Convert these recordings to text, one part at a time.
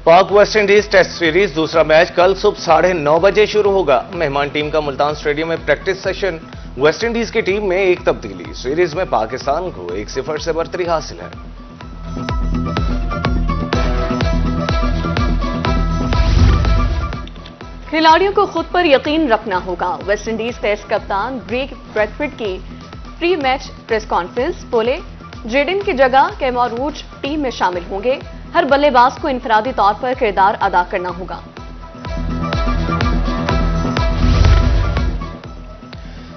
पाक West Indies test series दूसरा match कल सुबह 9:30 बजे शुरू होगा। मेहमान टीम का मुल्तान स्टेडियम में प्रैक्टिस सेशन। वेस्ट इंडीज की टीम में एक तब्दीली, सीरीज में पाकिस्तान को 1-0 से बढ़तरी हासिल है। खिलाड़ियों को खुद पर यकीन रखना होगा। वेस्ट इंडीज टेस्ट कप्तान ग्रेग ब्रैथवेट की प्री मैच प्रेस कॉन्फ्रेंस बोले, जेडन की जगह कैमर रूच टीम में शामिल होंगे। हर बल्लेबाज को इनफरादी तौर पर किरदार अदा करना होगा।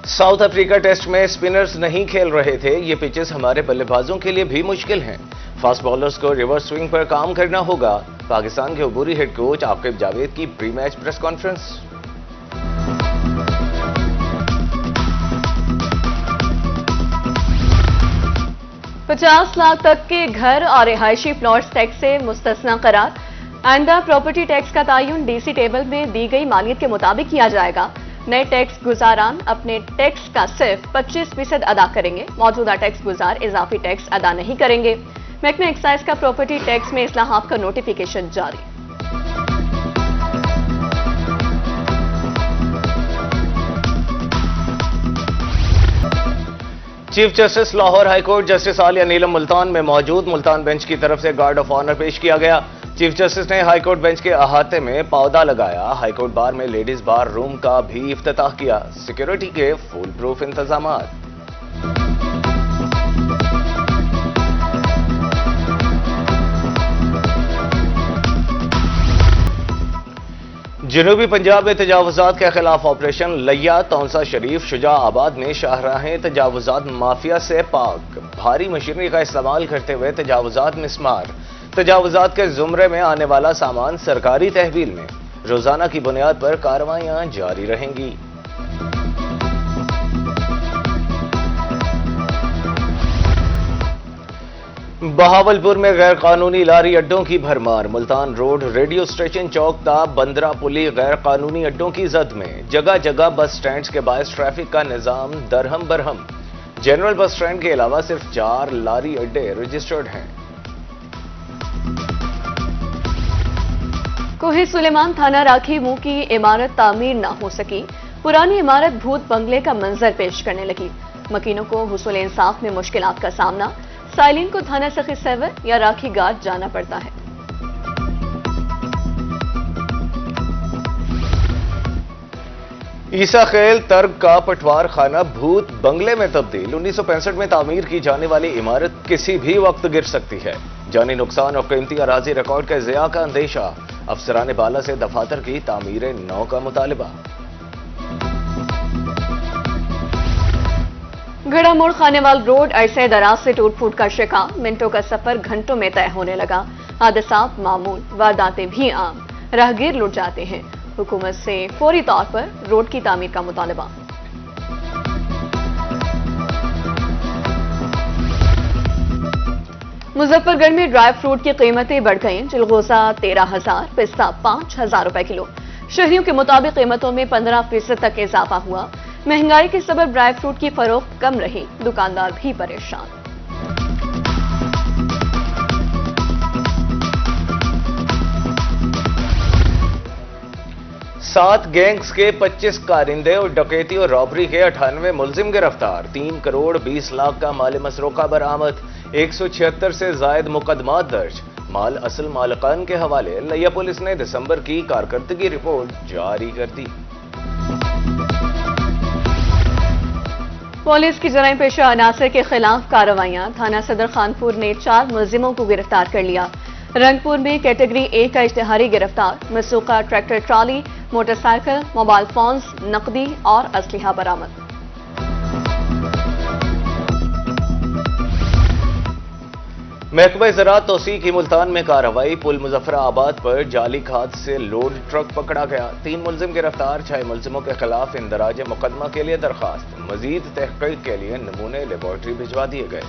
साउथ अफ्रीका टेस्ट में स्पिनर्स नहीं खेल रहे थे। ये पिचेस हमारे बल्लेबाजों के लिए भी मुश्किल हैं। फास्ट बॉलर्स को रिवर्स स्विंग पर काम करना होगा। पाकिस्तान के अबूरी हेड कोच आकिब जावेद की pre match press conference. $50 lakh तक के घर और रिहायशी प्लॉट्स टैक्स से मुस्तस्ना करार। आइंदा प्रॉपर्टी टैक्स का तयन डीसी टेबल में दी गई मालियत के मुताबिक किया जाएगा। नए टैक्स गुजारान अपने टैक्स का सिर्फ 25% अदा करेंगे। मौजूदा टैक्स गुजार इजाफी टैक्स अदा नहीं करेंगे। महकमा एक्साइज का प्रॉपर्टी टैक्स में इस्लाहात का नोटिफिकेशन जारी। Chief justice Lahore high court justice Aliya Neelam Multan में मौजूद। मुल्तान बेंच की तरफ से गार्ड ऑफ ऑनर पेश किया गया। चीफ जस्टिस ने हाईकोर्ट बेंच के अहाते में पौधा लगाया। हाईकोर्ट बार में लेडीज बार रूम का भी इफ्तिताह किया। सिक्योरिटी के फुल प्रूफ इंतजामात। जनूबी पंजाब में तजावुजात के खिलाफ ऑपरेशन लैया। तौंसा शरीफ शुजाआबाद में शाहराहें तजावुजात माफिया से पाक। भारी मशीनरी का इस्तेमाल करते हुए तजावुजात मिसमार। तजावुजात के जुमरे में आने वाला सामान सरकारी तहवील में। रोजाना की बुनियाद पर कार्रवाइयां जारी रहेंगी। बहावलपुर में गैर कानूनी लारी अड्डों की भरमार। मुल्तान रोड, रेडियो स्टेशन चौक ताब, बंदरा पुली गैर कानूनी अड्डों की जद में। जगह जगह बस स्टैंड्स के बायस ट्रैफिक का निजाम दरहम बरहम। जनरल बस स्टैंड के अलावा सिर्फ 4 लारी अड्डे रजिस्टर्ड हैं। कोहे सुलेमान थाना राखी मुंह की इमारत तामीर ना हो सकी। पुरानी इमारत भूत बंगले का मंजर पेश करने लगी। मकीनों को हुसूल इंसाफ में मुश्किलात का सामना। साइलिन को थाना सखी 7 या राखी गार्ड जाना पड़ता है। ईसा खेल तर्क का पटवार खाना भूत बंगले में तब्दील। 1965 में तामीर की जाने वाली इमारत किसी भी वक्त गिर सकती है। जानी नुकसान और कीमती अराजी रिकॉर्ड के ज़िया का अंदेशा। अफसरान बाला से दफातर की तामीर नौ का मुतालिबा। गड़ा मोड़ खानेवाल रोड अरसे दराज से टूट फूट का शिकार। मिनटों का सफर घंटों में तय होने लगा। हादसात मामूल, वारदातें भी आम। राहगीर लुट जाते हैं। हुकूमत से फौरी तौर पर रोड की तामीर का मुतालबा। मुजफ्फरगढ़ में ड्राई फ्रूट की कीमतें बढ़ गईं। चिलगोजा 13,000, पिस्ता 5,000 रुपए किलो। शहरियों के मुताबिक कीमतों में 15% तक इजाफा हुआ। महंगाई के सबब ड्राई फ्रूट की फरोख्त कम रही। दुकानदार भी परेशान। सात गैंग्स के 25 कारिंदे और डकैती और रॉबरी के 98 मुलजिम गिरफ्तार। 3 करोड़ 20 लाख का माल मसरूका बरामद। 176 से जायद मुकदमात दर्ज। माल असल मालिकान के हवाले। लिया पुलिस ने दिसंबर की कारकर्दगी रिपोर्ट जारी कर दी। पुलिस की जराइम पेशा अनासर के खिलाफ कार्रवाइयां। थाना सदर खानपुर ने 4 मुलजिमों को गिरफ्तार कर लिया। रंगपुर में कैटेगरी A का इश्तिहारी गिरफ्तार। मसूका tractor trolley, motorcycle, mobile phones, नकदी और असलिहा बरामद। महकमा ज़राअत तौसीक की मुल्तान में कार्रवाई। पुल मुजफ्फराबाद पर जाली खाद से लोड ट्रक पकड़ा गया। 3 मुलजिम गिरफ्तार। 6 मुलजिमों के खिलाफ इंदराज मुकदमा के लिए दरखास्त। मजीद तहकीक के लिए नमूने लेबोरेटरी भिजवा दिए गए।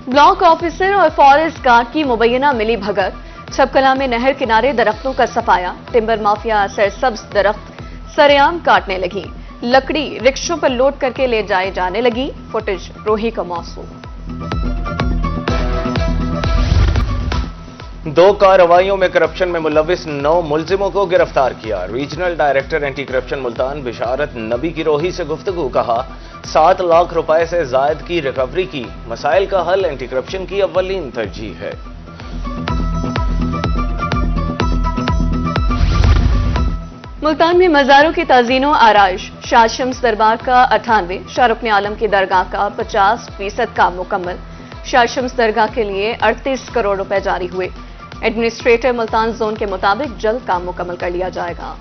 ब्लॉक ऑफिसर और फॉरेस्ट गार्ड की मुबैना मिली भगत। छपकला में नहर किनारे दरख्तों का सफाया। टिम्बर माफिया सरसब्ज दरख्त सरेआम काटने लगी। लकड़ी रिक्शों पर लोड करके ले जाए जाने लगी। फुटेज रोही का मौसूल। 2 कार्रवाइयों में करप्शन में मुलविस 9 मुलजिमों को गिरफ्तार किया। Regional director anti corruption Multan Basharat Nabi की रोही से गुफ्तगू। कहा 7 लाख रुपए से जायद की रिकवरी की। मसाइल का हल एंटी करप्शन की अव्वलीन तरजीह है। मुल्तान में मज़ारों की ताज़ीनो आराइश। शाह शम्स दरबार का 98, शाहरुख आलम की दरगाह का 50% काम मुकम्मल। शाह शम्स दरगाह के लिए 38 करोड़ रुपए जारी हुए। एडमिनिस्ट्रेटर मुल्तान जोन के मुताबिक जल्द काम मुकम्मल कर लिया जाएगा।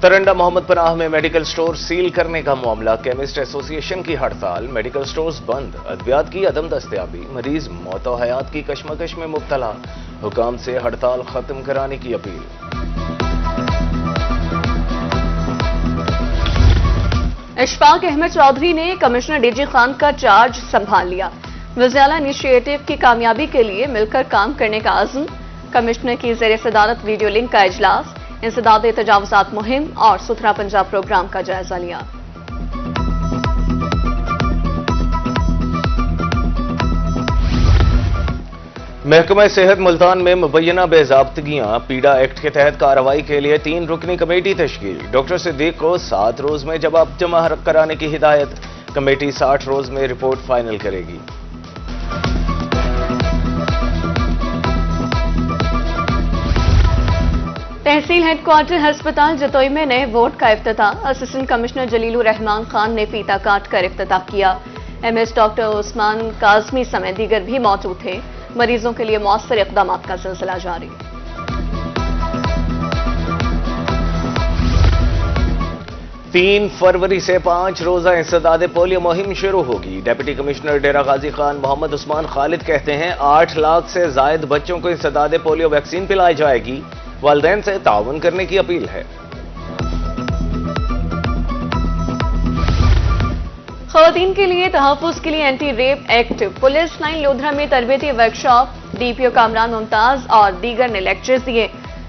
तरंडा मोहम्मद पनाह में मेडिकल स्टोर सील करने का मामला। केमिस्ट एसोसिएशन की हड़ताल, मेडिकल स्टोर्स बंद, अद्वियात की अदम दस्तयाबी, मरीज मौत और हयात की कशमकश में मुब्तला। हुकाम से हड़ताल खत्म कराने की अपील। इशफाक अहमद चौधरी ने कमिश्नर डीजी खान का चार्ज संभाल लिया। वज़ीर-ए-आला इनिशिएटिव की कामयाबी के लिए मिलकर काम करने का अज़्म। कमिश्नर की ज़ेर सदारत वीडियो लिंक का इजलास। इंसदाद तजावुज़ात मुहिम और सुथरा पंजाब प्रोग्राम का जायजा लिया। महकमा सेहत मुल्तान में मुबैना बेज़ाब्तगियां। पीड़ा एक्ट के तहत कार्रवाई के लिए 3 रुकनी कमेटी तश्कील। डॉक्टर सिद्दीक को 7 रोज में जवाब जमा कराने की हिदायत। कमेटी 60 रोज में रिपोर्ट फाइनल करेगी। तहसील हेडक्वार्टर हस्पताल जतोई में नए वार्ड का इफ्तिताह। असिस्टेंट कमिश्नर जलीलुर रहमान खान ने फीता काट कर इफ्तिताह किया। एमएस डॉक्टर उस्मान काजमी समेत दीगर भी मौजूद थे। मरीजों के लिए मौसर इक़दाम का सिलसिला जारी। 3 फरवरी से 5 रोजा इंसदाद पोलियो मुहिम शुरू होगी। डिप्टी कमिश्नर डेरा गाजी खान मोहम्मद उस्मान खालिद कहते हैं 8 लाख से जायद बच्चों को इंसदाद पोलियो वैक्सीन पिलाई जाएगी। वालिदैन से ताउन करने की अपील है। खवातीन के लिए तहफ़्फ़ुज़ के लिए anti rape act. Police line Lodhran में तरबियती वर्कशॉप। डीपीओ कामरान मुमताज और दीगर ने लेक्चर्स दिए।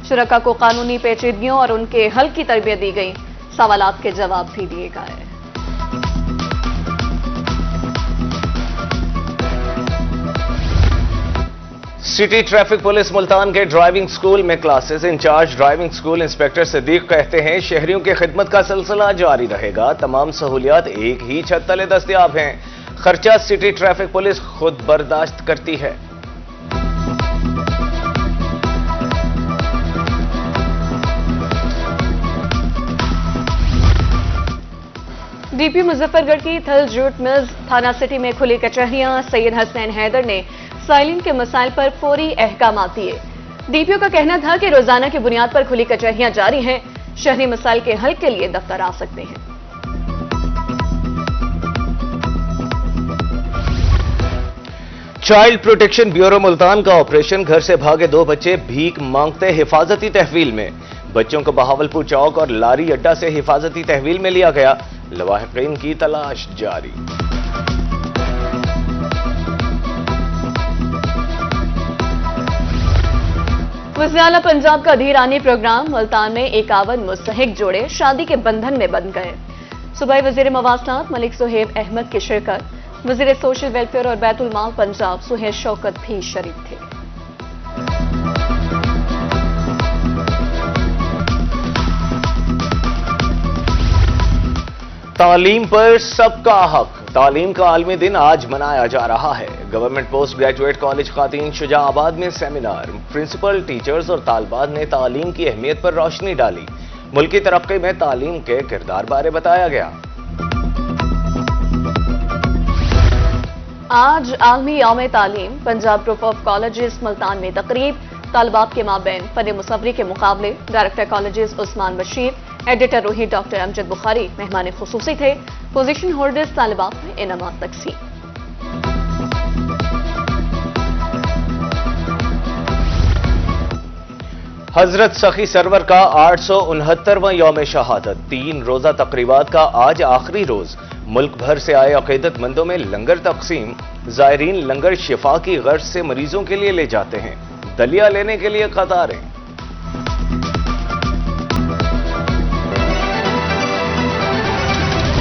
शुरका को कानूनी पेचीदगियों और उनके हल की तरबियत दी गई। सवालात के जवाब भी दिए गए। सिटी ट्रैफिक पुलिस मुल्तान के ड्राइविंग स्कूल में classes. Incharge driving school inspector Siddique कहते हैं शहरियों की खिदमत का सिलसिला जारी रहेगा। तमाम सहूलियात एक ही छत तले दस्तयाब हैं। खर्चा सिटी ट्रैफिक पुलिस खुद बर्दाश्त करती है। डीपी मुजफ्फरगढ़ की थल जूट मिल्स थाना सिटी में खुली कचहरियां। सैयद हसनैन हैदर ने साइलिन के मसाइल पर फौरी अहकाम दिए। डीपीओ का कहना था कि रोजाना की बुनियाद पर खुली कचहरियां जारी हैं। शहरी मसाइल के हल के लिए दफ्तर आ सकते हैं। चाइल्ड प्रोटेक्शन ब्यूरो मुल्तान का ऑपरेशन। घर से भागे 2 बच्चे भीख मांगते हिफाजती तहवील में। बच्चों को बहावलपुर चौक और लारी अड्डा से हिफाजती तहवील में लिया गया। लवाहिकीन की तलाश जारी। वज़ीर-ए-आला पंजाब का धीरानी प्रोग्राम। मुल्तान में 51 मुस्तहिक जोड़े शादी के बंधन में बंध गए। सूबाई वज़ीर मवासलात मलिक सुहेब अहमद की शिरकत। वज़ीर सोशल वेलफेयर और बैतुल माल पंजाब सुहेल शौकत भी शरीक थे। तालीम पर सबका हक। तालीम का आलमी दिन आज मनाया जा रहा है। गवर्नमेंट पोस्ट ग्रेजुएट कॉलेज खातीन शुजाआबाद में सेमिनार। प्रिंसिपल, टीचर्स और तालबात ने तालीम की अहमियत पर रोशनी डाली। मुल्की तरक्की में तालीम के किरदार बारे बताया गया। आज आलमी यौम तालीम। Punjab group of colleges Multan में तकरीब। तालबात के माबैन फन मुसव्वरी के मुकाबले। Director colleges Usman Bashir, editor Roohi doctor Amjad Bukhari मेहमान खुसूसी थे। पोजीशन होल्डर्स तालिबात में इनामात तकसीम। हजरत सखी सरवर का 869वां यौम शहादत। 3 रोजा तकरीबात का आज आखिरी रोज। मुल्क भर से आए अकीदतमंदों में लंगर तकसीम। जायरीन लंगर शिफा की गर्ज से मरीजों के लिए ले जाते हैं। दलिया लेने के लिए कतारें।